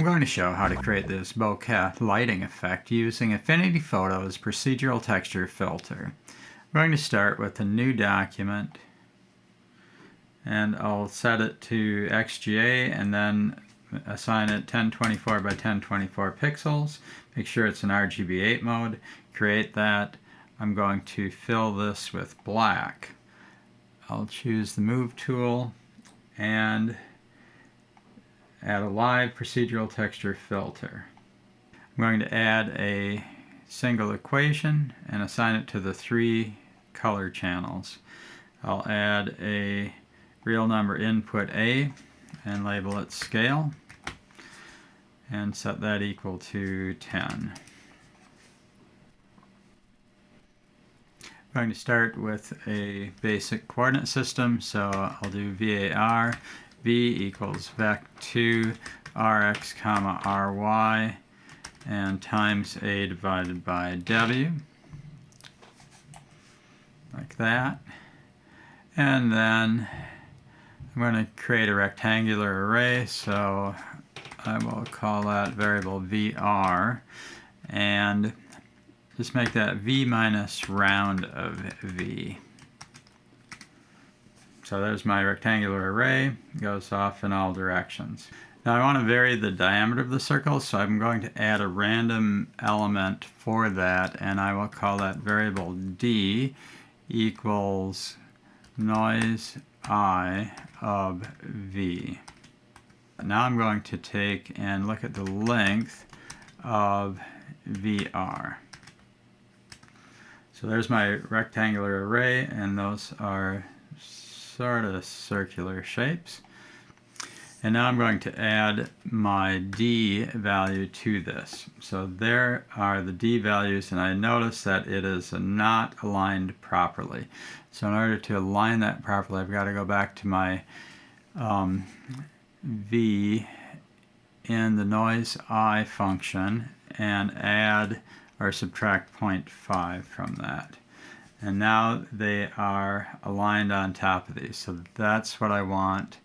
going to show how to create this bokeh lighting effect using Affinity Photo's procedural texture filter. I'm going to start with a new document and I'll set it to XGA and then assign it 1024 by 1024 pixels. Make sure it's in RGB8 mode. Create that. I'm going to fill this with black. I'll choose the Move tool and add a live procedural texture filter. I'm going to add a single equation and assign it to the 3 color channels. I'll add a real number input A and label it scale and set that equal to 10. I'm going to start with a basic coordinate system, so I'll do VAR. V equals vec2 rx comma ry and times a divided by w, like that. And then I'm going to create a rectangular array, so I will call that variable vr and just make that v minus round of v. So there's my rectangular array. It goes off in all directions. Now I want to vary the diameter of the circle, so I'm going to add a random element for that, and I will call that variable d equals noisei of v. Now I'm going to take and look at the length of vr. So there's my rectangular array, and those are sort of circular shapes. And now I'm going to add my D value to this. So there are the D values, and I notice that it is not aligned properly. So in order to align that properly, I've got to go back to my V in the noisei function and add or subtract 0.5 from that. And now they are aligned on top of these, so that's what I want.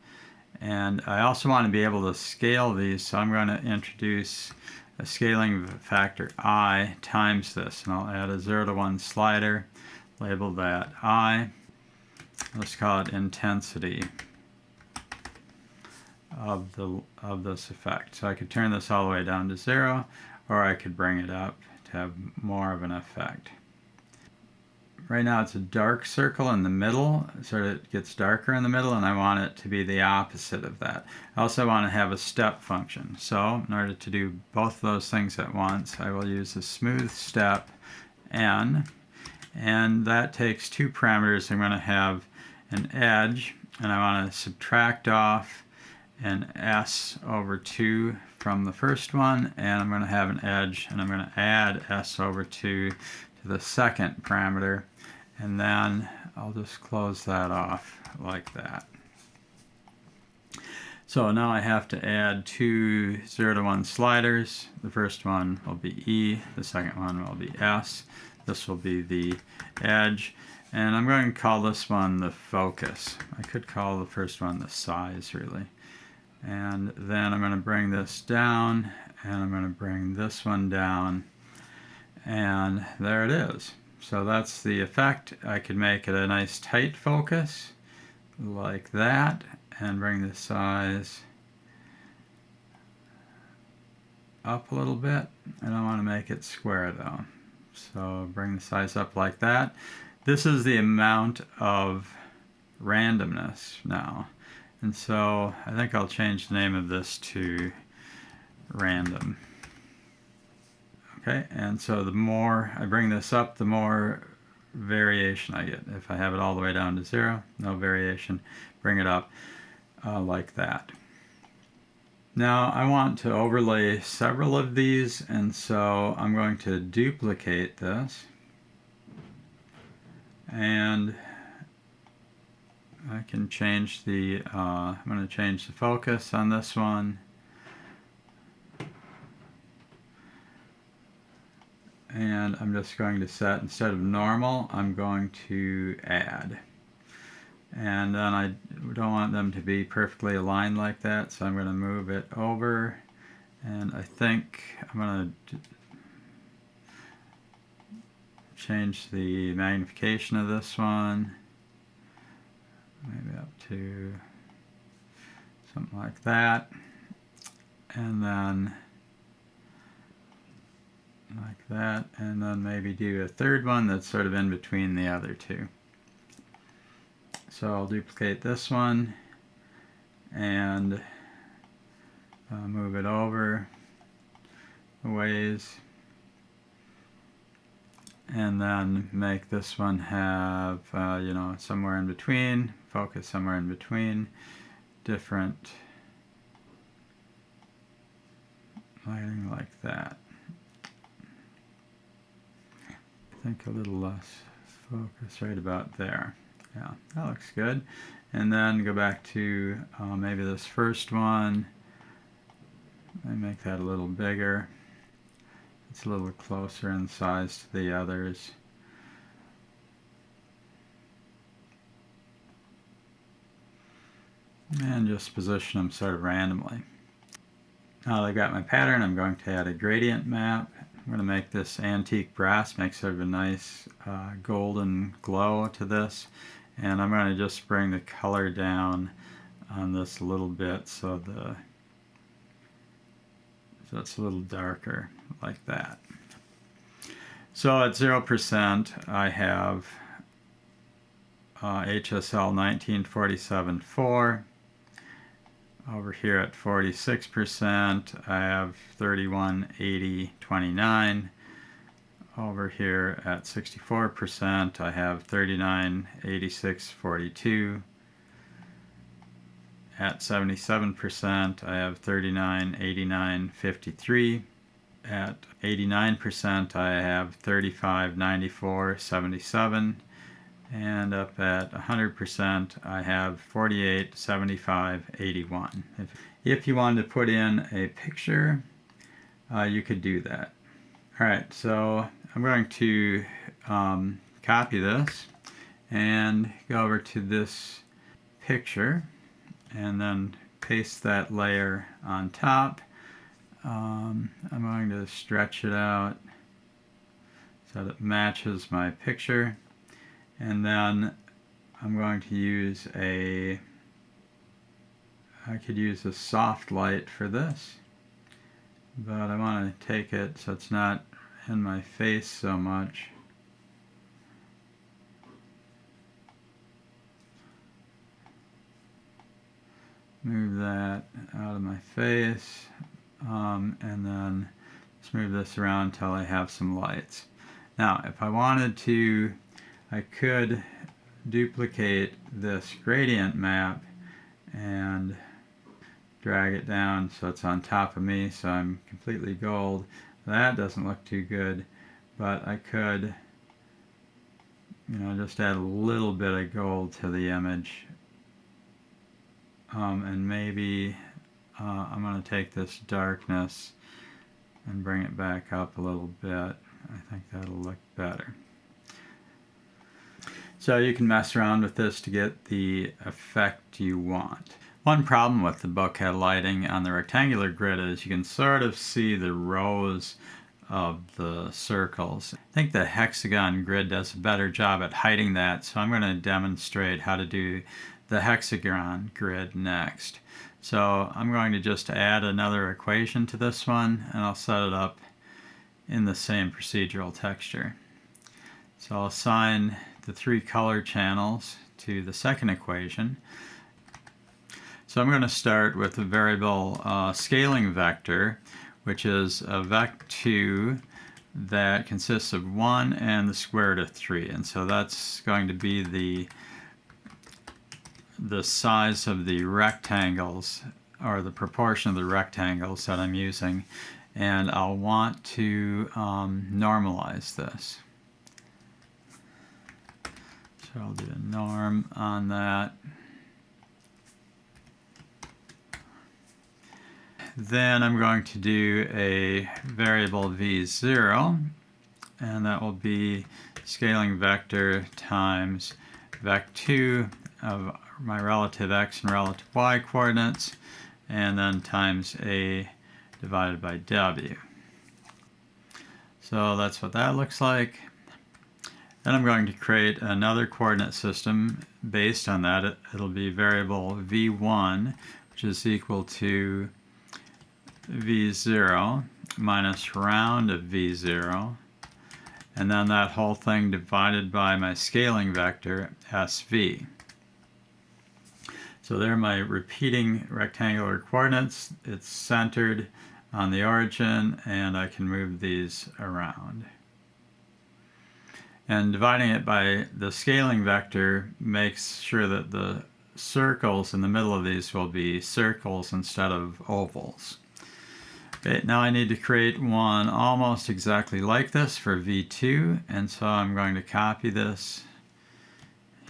And I also want to be able to scale these, so I'm going to introduce a scaling factor I times this, and I'll add a 0 to 1 slider, label that I. Let's call it intensity of this effect. So I could turn this all the way down to 0, or I could bring it up to have more of an effect. Right now it's a dark circle in the middle, so it gets darker in the middle, and I want it to be the opposite of that. I also want to have a step function. So in order to do both of those things at once, I will use the smoothstepn, and that takes 2 parameters. I'm going to have an edge, and I want to subtract off an s over 2 from the first one, and I'm going to have an edge, and I'm going to add s over 2 to the second parameter, and then I'll just close that off like that. So now I have to add 2 0 to 1 sliders. The first one will be E, the second one will be S. This will be the edge, and I'm going to call this one the focus. I could call the first one the size, really. And then I'm going to bring this down, and I'm going to bring this one down, and there it is. So that's the effect. I could make it a nice tight focus like that and bring the size up a little bit. I don't want to make it square though. So bring the size up like that. This is the amount of randomness now. And so I think I'll change the name of this to random. Okay, and so the more I bring this up, the more variation I get. If I have it all the way down to 0, no variation. Bring it up like that. Now I want to overlay several of these, and so I'm going to duplicate this. And I can change the, I'm going to change the focus on this one. And I'm just going to set, instead of normal, I'm going to add. And then I don't want them to be perfectly aligned like that, so I'm going to move it over And I think I'm going to change the magnification of this one, maybe up to something like that, and then like that, and then maybe do a third one that's sort of in between the other two. So I'll duplicate this one and move it over a ways, and then make this one have you know, somewhere in between, focus somewhere in between, different lighting like that. I think a little less focus right about there. Yeah, that looks good. And then go back to maybe this first one and make that a little bigger. It's a little closer in size to the others. And just position them sort of randomly. Now that I've got my pattern, I'm going to add a gradient map. I'm going to make this antique brass, make sort of a nice golden glow to this. And I'm going to just bring the color down on this a little bit so it's a little darker, like that. So at 0% I have HSL 1947-4. Over here at 46%, I have 3180-29. Over here at 64%, I have 3986-42. At 77%, I have 3989-53. At 89%, I have 3594-77. And up at 100%, I have 48, 75, 81. If you wanted to put in a picture, you could do that. Alright, so I'm going to copy this and go over to this picture and then paste that layer on top. I'm going to stretch it out so that it matches my picture. And then I'm going to use I could use a soft light for this, but I want to take it so it's not in my face so much. Move that out of my face, and then just move this around until I have some lights. Now, if I wanted to, I could duplicate this gradient map and drag it down so it's on top of me, so I'm completely gold. That doesn't look too good, but I could, you know, just add a little bit of gold to the image. And maybe I'm going to take this darkness and bring it back up a little bit. I think that'll look better. So you can mess around with this to get the effect you want. One problem with the bokeh lighting on the rectangular grid is you can sort of see the rows of the circles. I think the hexagon grid does a better job at hiding that, so I'm going to demonstrate how to do the hexagon grid next. So I'm going to just add another equation to this one, and I'll set it up in the same procedural texture. So I'll assign the 3 color channels to the second equation. So I'm going to start with a variable scaling vector, which is a vec2 that consists of 1 and the square root of 3. And so that's going to be the size of the rectangles, or the proportion of the rectangles that I'm using. And I'll want to normalize this. So I'll do a norm on that. Then I'm going to do a variable v0, and that will be scaling vector times vec2 of my relative x and relative y coordinates, and then times a divided by W. So that's what that looks like. Then I'm going to create another coordinate system based on that. It'll be variable v1, which is equal to v0 minus round of v0, and then that whole thing divided by my scaling vector sv. So there are my repeating rectangular coordinates. It's centered on the origin, and I can move these around. And dividing it by the scaling vector makes sure that the circles in the middle of these will be circles instead of ovals. Okay, now I need to create one almost exactly like this for V2, and so I'm going to copy this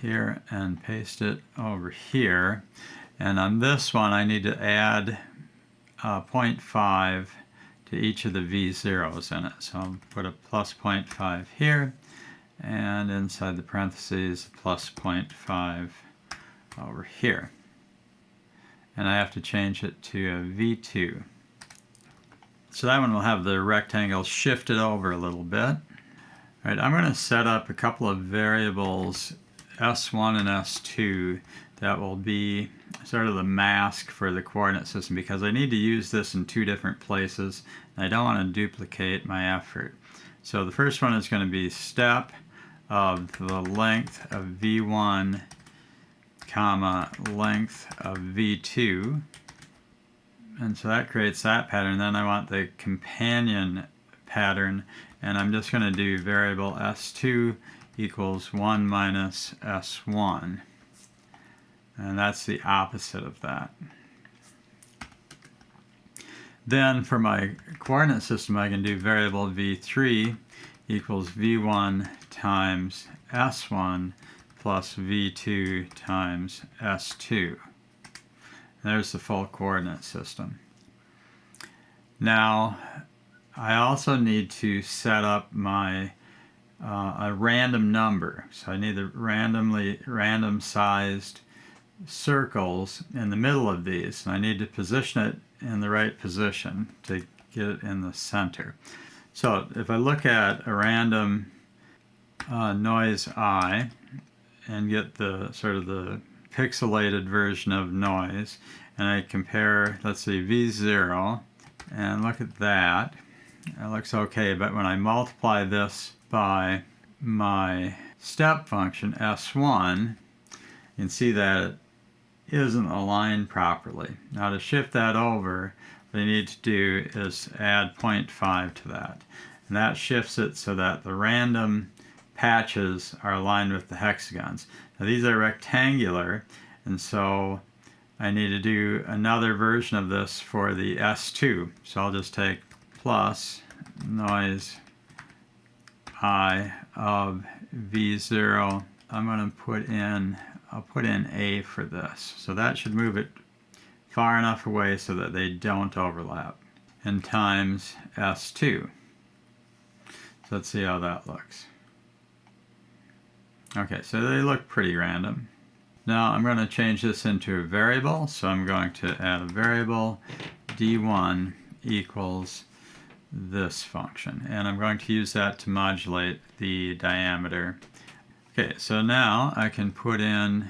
here and paste it over here. And on this one I need to add 0.5 to each of the V0s in it. So I'll put a plus 0.5 here, and inside the parentheses plus 0.5 over here. And I have to change it to a V2. So that one will have the rectangle shifted over a little bit. All right, I'm going to set up a couple of variables S1 and S2 that will be sort of the mask for the coordinate system, because I need to use this in two different places and I don't want to duplicate my effort. So the first one is going to be step of the length of V1 comma length of V2, and so that creates that pattern. Then I want the companion pattern, and I'm just going to do variable S2 equals 1 minus S1, and that's the opposite of that. Then for my coordinate system I can do variable V3 equals V1 times S1 plus V2 times S2. There's the full coordinate system. Now I also need to set up my a random number. So I need the random sized circles in the middle of these, and I need to position it in the right position to get it in the center. So if I look at a random noisei and get the sort of the pixelated version of noise, and I compare, let's see, V0, and look at that, it looks okay. But when I multiply this by my step function S1, you can see that it isn't aligned properly. Now to shift that over, what I need to do is add 0.5 to that, and that shifts it so that the random patches are aligned with the hexagons. Now these are rectangular, and so I need to do another version of this for the S2. So I'll just take plus noise I of V0. I'm going to put in, I'll put in A for this. So that should move it far enough away so that they don't overlap. And times S2. So let's see how that looks. Okay, so they look pretty random. Now I'm going to change this into a variable, so I'm going to add a variable d1 equals this function, and I'm going to use that to modulate the diameter. Okay, so now I can put in,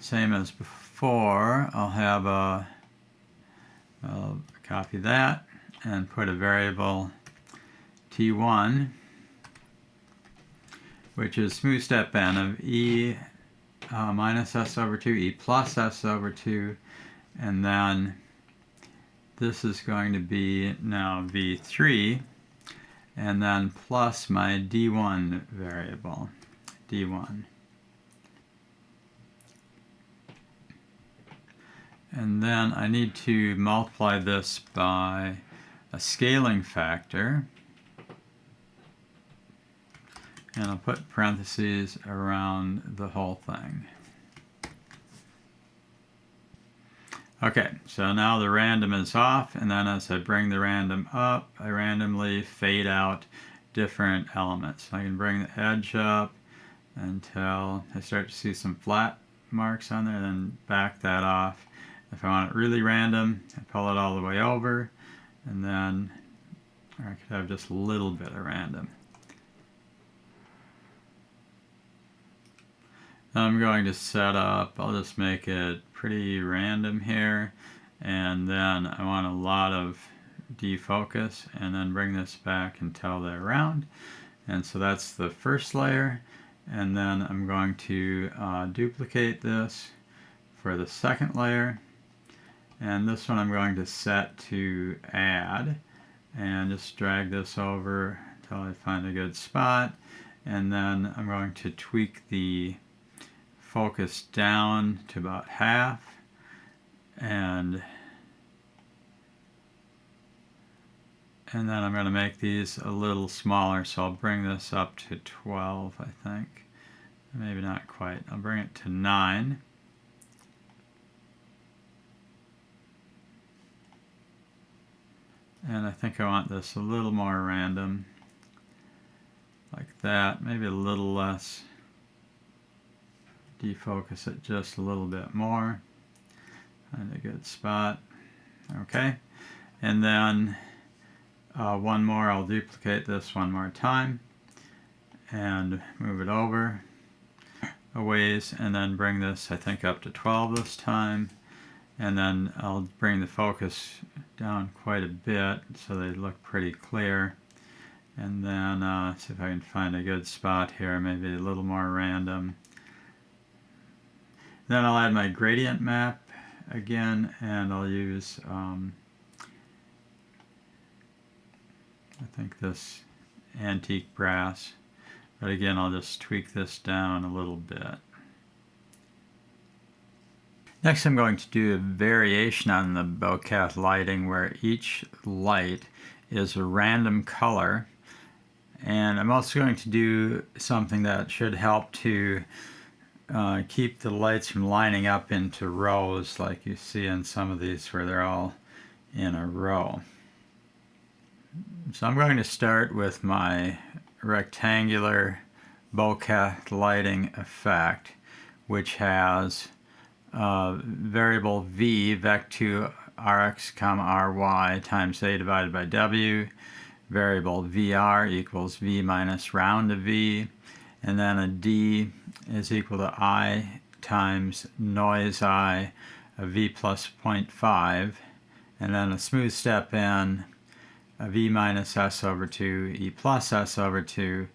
same as before, I'll copy that and put a variable t1, which is smoothstepn of E minus S over 2, E plus S over 2, and then this is going to be now V3, and then plus my D1 variable, D1. And then I need to multiply this by a scaling factor, and I'll put parentheses around the whole thing. Okay, so now the random is off, and then as I bring the random up, I randomly fade out different elements. I can bring the edge up until I start to see some flat marks on there, then back that off. If I want it really random, I pull it all the way over, and then I could have just a little bit of random. I'm going to set up, I'll just make it pretty random here, and then I want a lot of defocus, and then bring this back until they're round. And so that's the first layer, and then I'm going to duplicate this for the second layer, and this one I'm going to set to add, and just drag this over until I find a good spot, and then I'm going to tweak the focus down to about half, and then I'm going to make these a little smaller, so I'll bring this up to 12, I think. Maybe not quite. I'll bring it to 9. And I think I want this a little more random, like that, maybe a little less. Defocus it just a little bit more. Find a good spot. Okay, and then one more, I'll duplicate this one more time and move it over a ways, and then bring this, I think, up to 12 this time, and then I'll bring the focus down quite a bit so they look pretty clear, and then see if I can find a good spot here, maybe a little more random. Then I'll add my gradient map again, and I'll use I think this antique brass, but again I'll just tweak this down a little bit. Next I'm going to do a variation on the bokeh lighting where each light is a random color, and I'm also going to do something that should help to keep the lights from lining up into rows like you see in some of these where they're all in a row. So I'm going to start with my rectangular bokeh lighting effect, which has variable v, vec2 rx, ry times a divided by w, variable vr equals v minus round of v, and then a d is equal to I times noisei of v plus 0.5, and then a smoothstepn of v minus s over 2, e plus s over 2,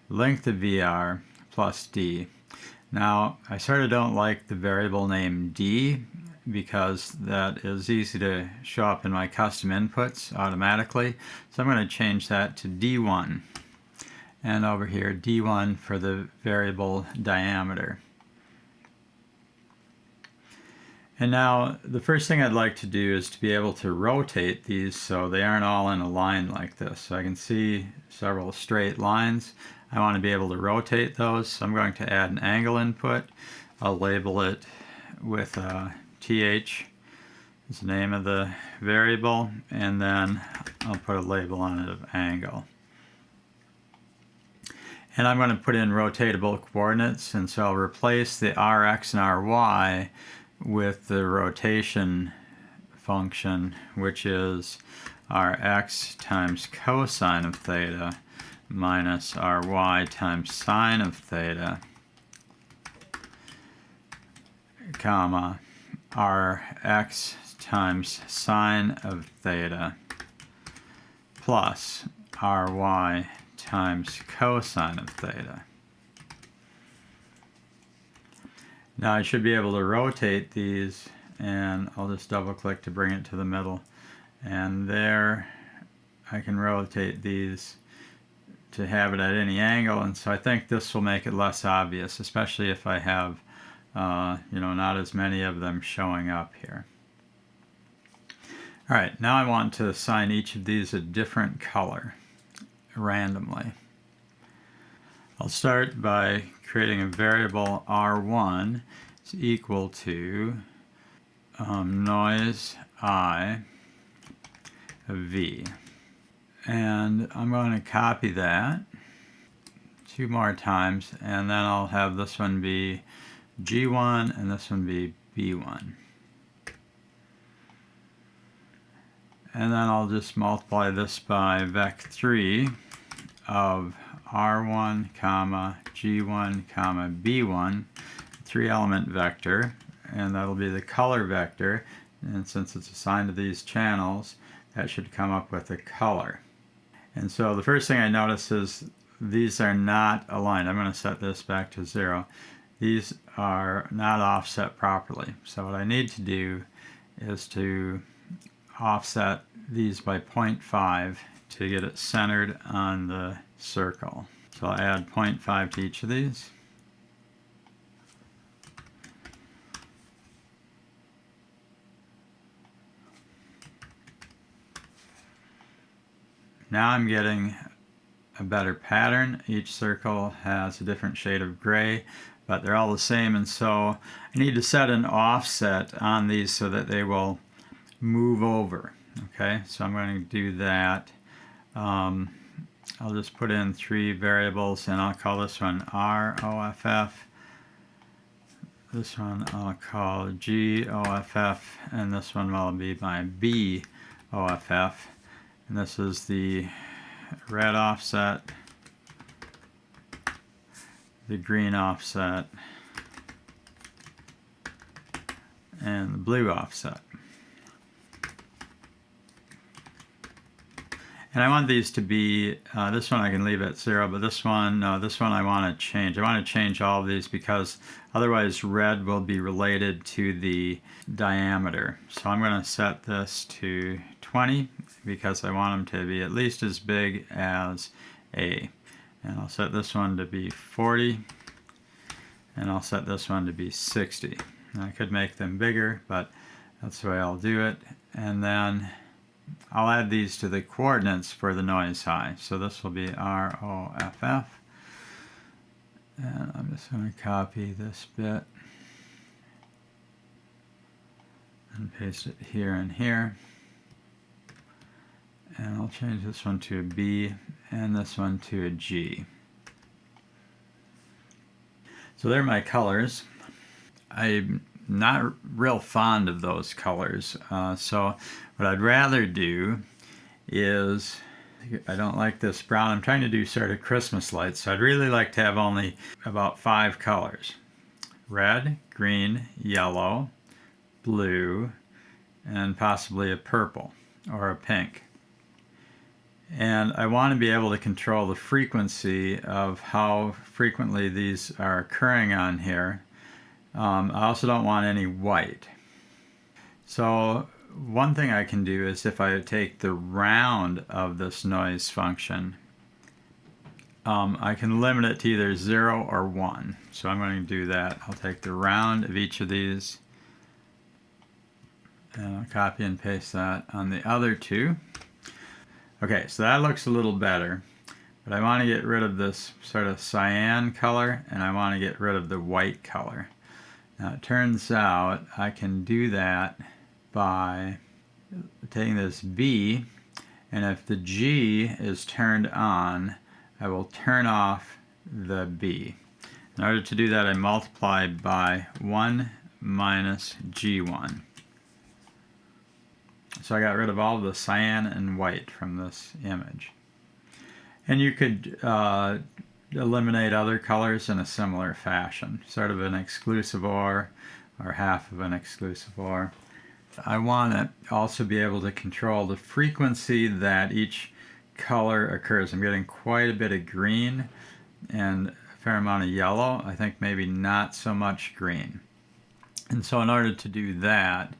length of vr plus d. Now, I sort of don't like the variable name d because that is easy to show up in my custom inputs automatically, so I'm going to change that to d1. And over here, d1 for the variable diameter. And now, the first thing I'd like to do is to be able to rotate these so they aren't all in a line like this. So I can see several straight lines. I want to be able to rotate those, so I'm going to add an angle input. I'll label it with th is the name of the variable, and then I'll put a label on it of angle. And I'm going to put in rotatable coordinates, and so I'll replace the rx and ry with the rotation function, which is rx times cosine of theta minus ry times sine of theta, comma, rx times sine of theta plus ry times cosine of theta. Now I should be able to rotate these, and I'll just double click to bring it to the middle, and there I can rotate these to have it at any angle, and so I think this will make it less obvious, especially if I have not as many of them showing up here. Alright, now I want to assign each of these a different color randomly. I'll start by creating a variable r1 is equal to noise I of v. And I'm going to copy that 2 more times, and then I'll have this one be G1 and this one be B1. And then I'll just multiply this by vec3 of R1, comma, G1, comma, B1, 3-element vector, and that'll be the color vector. And since it's assigned to these channels, that should come up with a color. And so the first thing I notice is these are not aligned. I'm going to set this back to 0. These are not offset properly. So what I need to do is to offset these by 0.5 to get it centered on the circle. So I'll add 0.5 to each of these. Now I'm getting a better pattern. Each circle has a different shade of gray, but they're all the same, and so I need to set an offset on these so that they will move over. Okay, so I'm going to do that. I'll just put in 3 variables, and I'll call this one ROFF. This one I'll call GOFF, and this one will be my BOFF. And this is the red offset, the green offset, and the blue offset. And I want these to be, this one I can leave at 0, but this one, no, this one I want to change. I want to change all of these because otherwise red will be related to the diameter. So I'm going to set this to 20 because I want them to be at least as big as A. And I'll set this one to be 40, and I'll set this one to be 60. And I could make them bigger, but that's the way I'll do it. And then I'll add these to the coordinates for the noisei. So this will be ROFF. And I'm just going to copy this bit and paste it here and here. And I'll change this one to a B and this one to a G. So they're my colors. I'm not real fond of those colors. So what I'd rather do is, I don't like this brown. I'm trying to do sort of Christmas lights. So I'd really like to have only about 5 colors. Red, green, yellow, blue, and possibly a purple or a pink. And I want to be able to control the frequency of how frequently these are occurring on here. I also don't want any white. So one thing I can do is if I take the round of this noise function, I can limit it to either 0 or 1. So I'm going to do that. I'll take the round of each of these and I'll copy and paste that on the other 2. Okay, so that looks a little better, but I want to get rid of this sort of cyan color and I want to get rid of the white color. Now it turns out I can do that by taking this B, and if the G is turned on, I will turn off the B. In order to do that, I multiply by 1 minus G1. So I got rid of all the cyan and white from this image. And you could eliminate other colors in a similar fashion, sort of an exclusive or half of an exclusive or. I want to also be able to control the frequency that each color occurs. I'm getting quite a bit of green and a fair amount of yellow. I think maybe not so much green. And so in order to do that,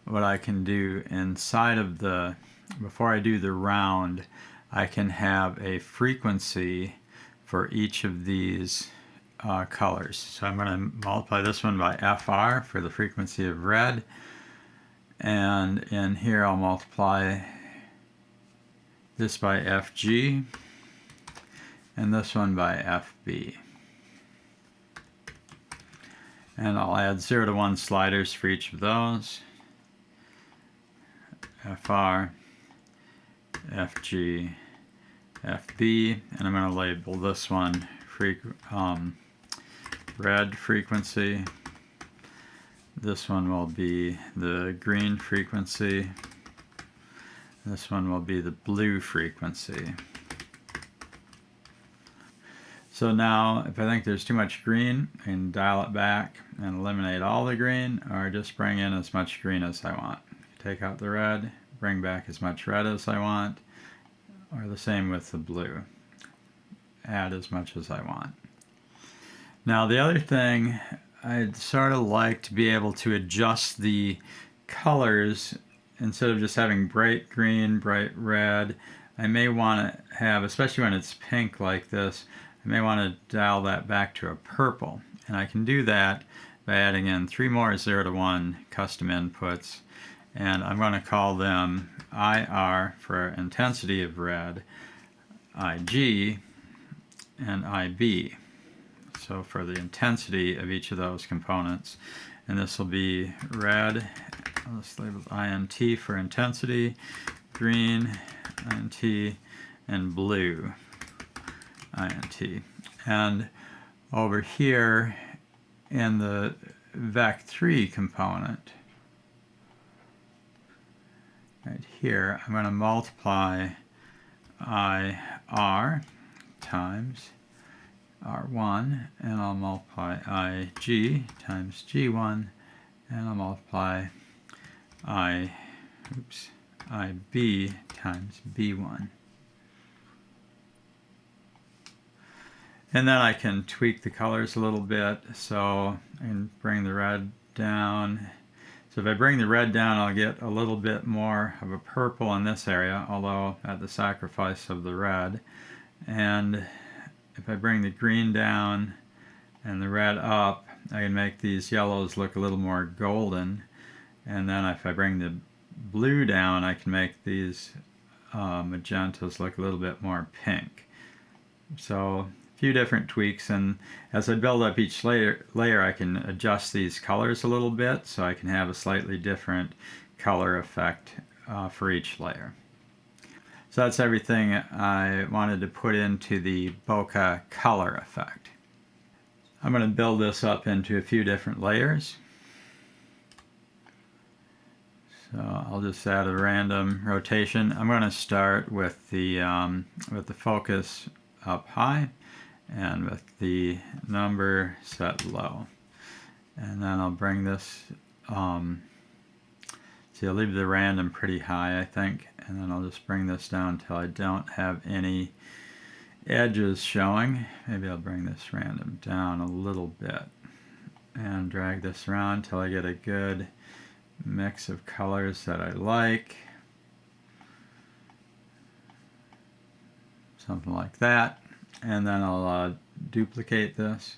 what I can do inside of the, before I do the round, I can have a frequency for each of these colors. So I'm going to multiply this one by FR for the frequency of red, and in here I'll multiply this by FG and this one by FB. And I'll add 0 to 1 sliders for each of those. FR, FG, FB, and I'm going to label this one red frequency. This one will be the green frequency. This one will be the blue frequency. So now, if I think there's too much green, I can dial it back and eliminate all the green, or just bring in as much green as I want. Take out the red, bring back as much red as I want, or the same with the blue. Add as much as I want. Now the other thing, I'd sort of like to be able to adjust the colors instead of just having bright green, bright red. I may want to have, especially when it's pink like this, I may want to dial that back to a purple. And I can do that by adding in 3 more 0 to 1 custom inputs. And I'm going to call them IR for intensity of red, IG, and IB. So for the intensity of each of those components. And this will be red, let's label INT for intensity, green, INT, and blue, INT. And over here in the VEC3 component, right here, I'm going to multiply IR times R1, and I'll multiply IG times G1, and I'll multiply IB times B1. And then I can tweak the colors a little bit, so I can bring the red down. So if I bring the red down, I'll get a little bit more of a purple in this area, although at the sacrifice of the red. And if I bring the green down and the red up, I can make these yellows look a little more golden. And then if I bring the blue down, I can make these magentas look a little bit more pink. So a few different tweaks, and as I build up each layer I can adjust these colors a little bit so I can have a slightly different color effect for each layer. So that's everything I wanted to put into the Bokeh Color effect. I'm going to build this up into a few different layers. So I'll just add a random rotation. I'm going to start with the focus up high and with the number set low. And then I'll bring this, see, I'll leave the random pretty high, I think, and then I'll just bring this down until I don't have any edges showing. Maybe I'll bring this random down a little bit and drag this around until I get a good mix of colors that I like. Something like that. And then I'll duplicate this.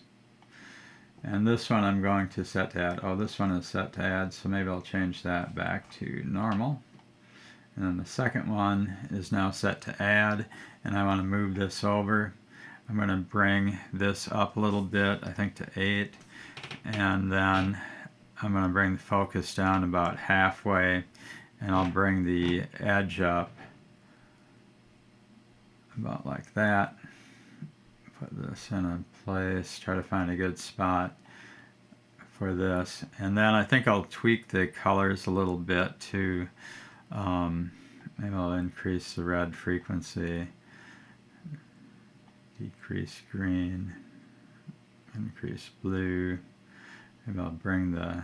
And this one I'm going to set to add. Oh, this one is set to add, so maybe I'll change that back to normal. And then the second one is now set to add, and I want to move this over. I'm going to bring this up a little bit, I think to 8, and then I'm going to bring the focus down about halfway, and I'll bring the edge up about like that. Put this in a place, try to find a good spot for this, and then I think I'll tweak the colors a little bit to maybe I'll increase the red frequency, decrease green, increase blue. Maybe I'll bring the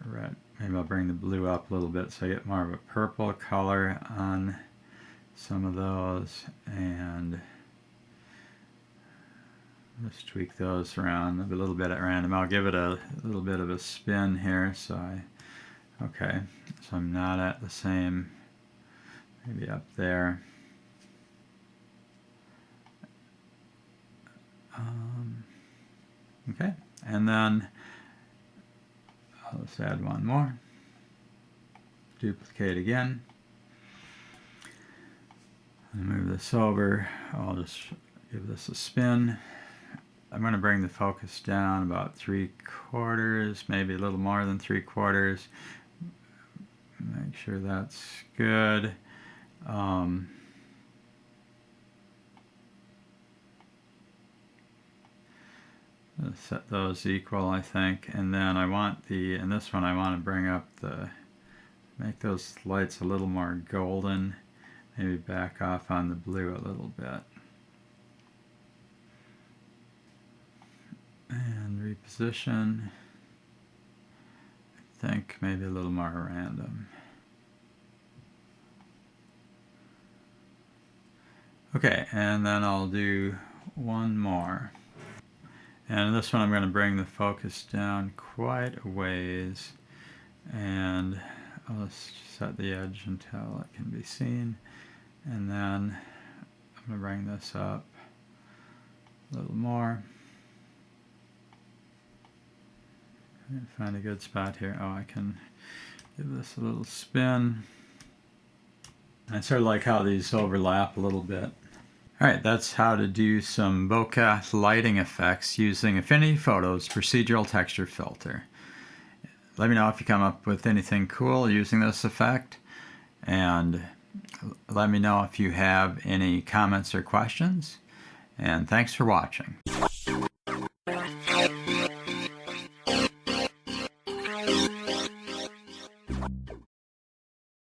red, maybe I'll bring the blue up a little bit so I get more of a purple color on some of those, and just tweak those around a little bit at random. I'll give it a little bit of a spin here, so okay, so I'm not at the same, maybe up there. Okay, and then I'll just add one more. Duplicate again. And move this over. I'll just give this a spin. I'm going to bring the focus down about 3/4, maybe a little more than 3/4. Make sure that's good. Set those equal, I think, and then I want the, in this one I want to bring up the make those lights a little more golden. Maybe back off on the blue a little bit. And reposition. I think maybe a little more random. Okay, and then I'll do one more. And this one I'm going to bring the focus down quite a ways. And I'll just set the edge until it can be seen. And then I'm going to bring this up a little more. Find a good spot here. Oh, I can give this a little spin. I sort of like how these overlap a little bit. Alright, that's how to do some bokeh lighting effects using Affinity Photo's procedural texture filter. Let me know if you come up with anything cool using this effect, and let me know if you have any comments or questions, and thanks for watching.